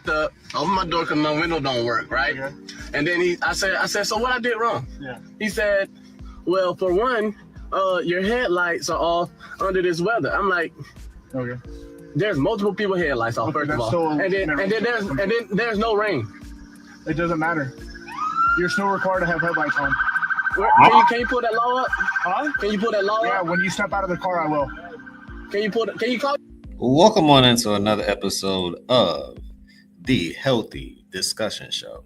to open my door because my window don't work, right? Okay. And then I said, so what I did wrong? Yeah. He said, well, for one, your headlights are off under this weather. I'm like, Okay. there's multiple people headlights off, first of all. So, and then there's no rain. It doesn't matter. You're still required to have headlights on. Can you pull that law up? Huh? Can you pull that law up? Yeah, when you step out of the car, I will. Can you call? Welcome on into another episode of the Healthy Discussion Show.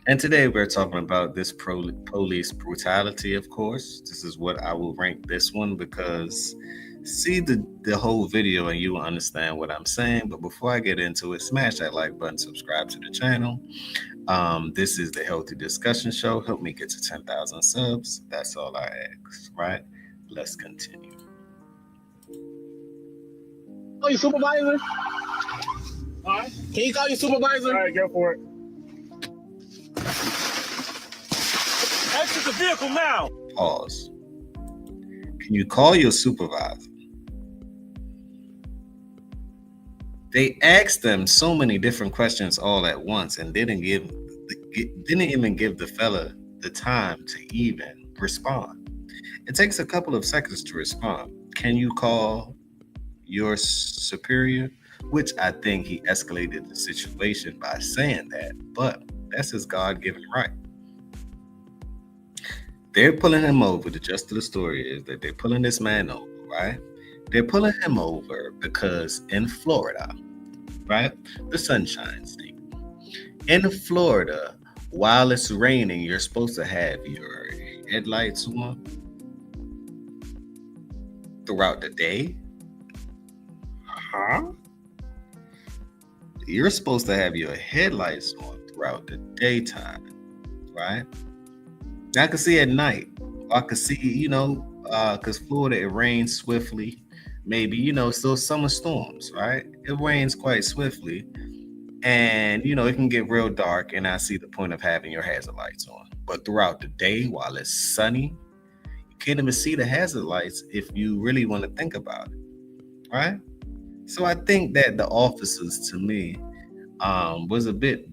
And today we're talking about this police brutality, of course. This is what I will rank this one because see the whole video and you will understand what I'm saying. But before I get into it, smash that like button, subscribe to the channel. This is the Healthy Discussion Show. Help me get to 10,000 subs. That's all I ask, right? Let's continue. Call your supervisor? Huh? Can you call your supervisor? All right, go for it. Exit the vehicle now. Pause. Can you call your supervisor? They asked them so many different questions all at once and didn't even give the fella the time to even respond. It takes a couple of seconds to respond. Can you call your superior? Which I think he escalated the situation by saying that, but that's his God-given right. They're pulling him over. The gist of the story is that they're pulling this man over, right? They're pulling him over because in Florida, right? The Sunshine State. In Florida, while it's raining, you're supposed to have your headlights on throughout the day. Huh? You're supposed to have your headlights on throughout the daytime, right? Now, I can see at night. I could see, because Florida, it rains swiftly. Maybe, still summer storms, right? It rains quite swiftly. And, it can get real dark. And I see the point of having your hazard lights on. But throughout the day, while it's sunny, you can't even see the hazard lights if you really want to think about it, right? So I think that the officers, to me, was a bit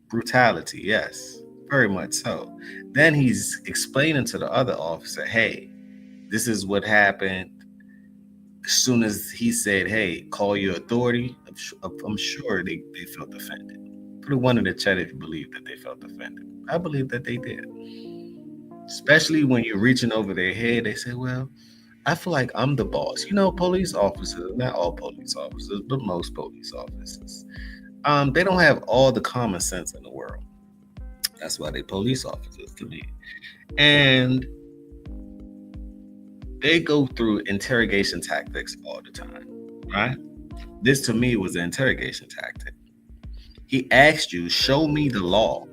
brutality, yes. Very much so. Then he's explaining to the other officer, hey, this is what happened. As soon as he said, hey, call your authority, I'm sure they felt offended. Put a one in the chat if you believe that they felt offended. I believe that they did. Especially when you're reaching over their head, they say, well, I feel like I'm the boss. Police officers, not all police officers, but most police officers, they don't have all the common sense in the world. That's why they police officers to me. And they go through interrogation tactics all the time, right? This to me was an interrogation tactic. He asked you, show me the law.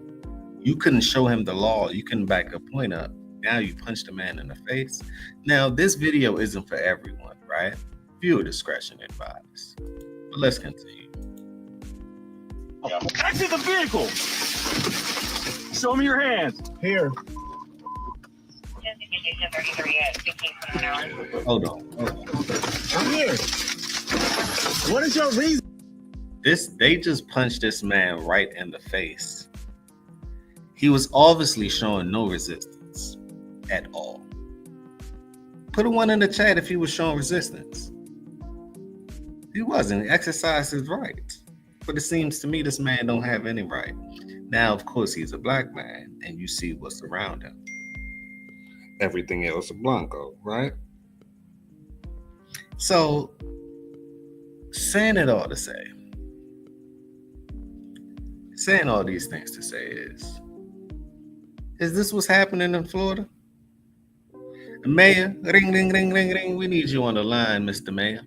You couldn't show him the law. You couldn't back a point up. Now you punched the man in the face. Now, this video isn't for everyone, right? Viewer discretion advised. But let's continue. Exit the vehicle. Show me your hands. Here. Hold on. I'm here. What is your reason? They just punched this man right in the face. He was obviously showing no resistance at all. Put a one in the chat if he was showing resistance. He wasn't. He exercised his rights. But it seems to me this man don't have any right. Now, of course, he's a black man, and you see what's around him. Everything else is blanco, right? So, saying all these things to say is this what's happening in Florida? Mayor, ring, ring, ring, ring, ring. We need you on the line, Mr. Mayor.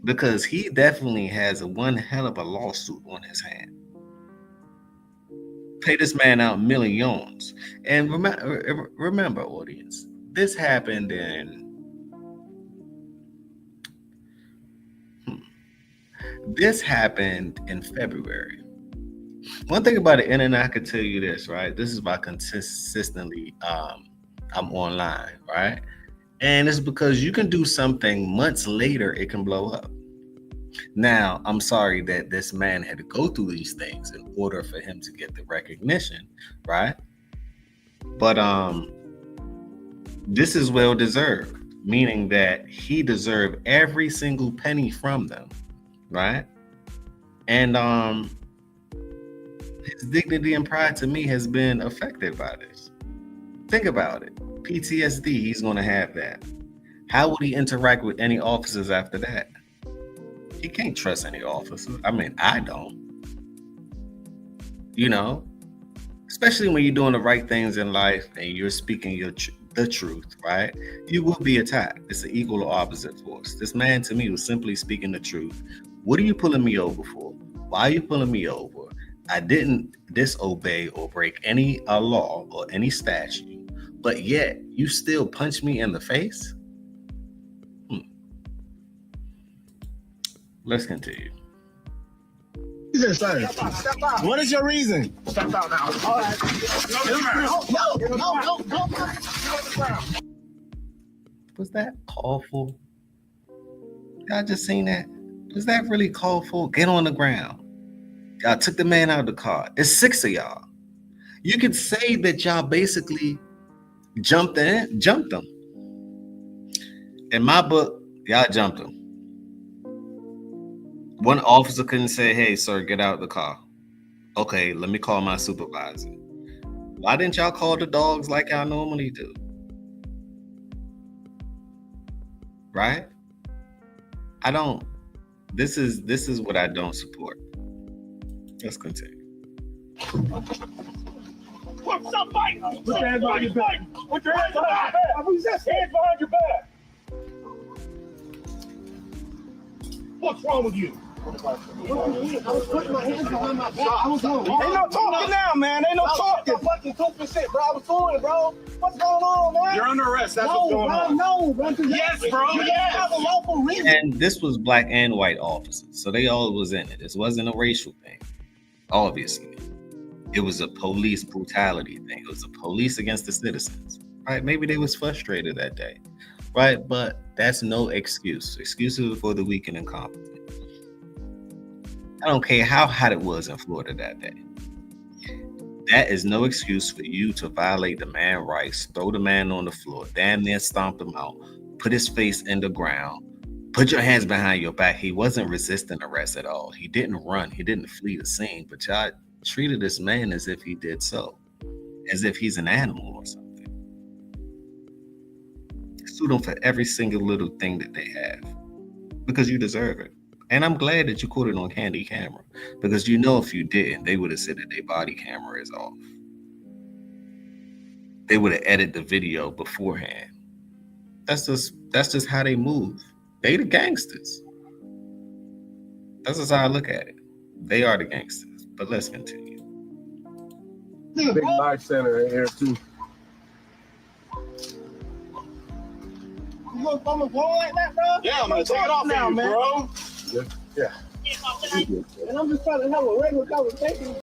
Because he definitely has one hell of a lawsuit on his hand. Pay this man out millions. And remember, audience, this happened in February. One thing about the internet, I can tell you this, right? This is why consistently I'm online, right? And it's because you can do something months later, it can blow up. Now, I'm sorry that this man had to go through these things in order for him to get the recognition, right? But this is well deserved, meaning that he deserved every single penny from them, right? And his dignity and pride to me has been affected by this. Think about it. PTSD, he's going to have that. How would he interact with any officers after that? He can't trust any officer. I mean, I don't. You know, especially when you're doing the right things in life and you're speaking the truth, right? You will be attacked. It's an equal or opposite force. This man to me was simply speaking the truth. What are you pulling me over for? Why are you pulling me over? I didn't disobey or break any law or any statute, but yet you still punch me in the face? Let's continue. He said, sir, what is your reason? Step out now. All right. No. Was that called for? Y'all just seen that? Was that really called for? Get on the ground. Y'all took the man out of the car. It's 6 of y'all. You could say that y'all basically jumped him. In my book, y'all jumped him. One officer couldn't say, hey, sir, get out of the car. Okay, let me call my supervisor. Why didn't y'all call the dogs like y'all normally do? Right? This is what I don't support. Let's continue. What's up, Mike? Put your hands behind your back. Put your hands behind your back. Hands behind your back. What's wrong with you? I was putting my hands behind my back. Ain't no talking now, man. Ain't no talking. Fucking stupid shit, bro. I was doing it, bro. What's going on, man? You're under arrest. That's what's going on. No, bro. Yes, bro. Yes. A local reason. And this was black and white officers, so they all was in it. This wasn't a racial thing. Obviously, it was a police brutality thing. It was a police against the citizens, right? Maybe they was frustrated that day, right? But that's no excuse. Excuses for the weak and incompetent. I don't care how hot it was in Florida that day. That is no excuse for you to violate the man's rights, throw the man on the floor, damn near stomp him out, put his face in the ground, put your hands behind your back. He wasn't resisting arrest at all. He didn't run. He didn't flee the scene. But y'all treated this man as if he did so, as if he's an animal or something. Sue them for every single little thing that they have because you deserve it. And I'm glad that you caught it on Candy camera because you know if you didn't, they would have said that their body camera is off. They would have edited the video beforehand. That's just how they move. They the gangsters. That's just how I look at it. They are the gangsters. But let's continue. Big life center in here too. You gonna throw me ball like that, bro? Yeah, I'm gonna take it off now, man. Bro. Yeah. And I'm just trying to have a regular conversation.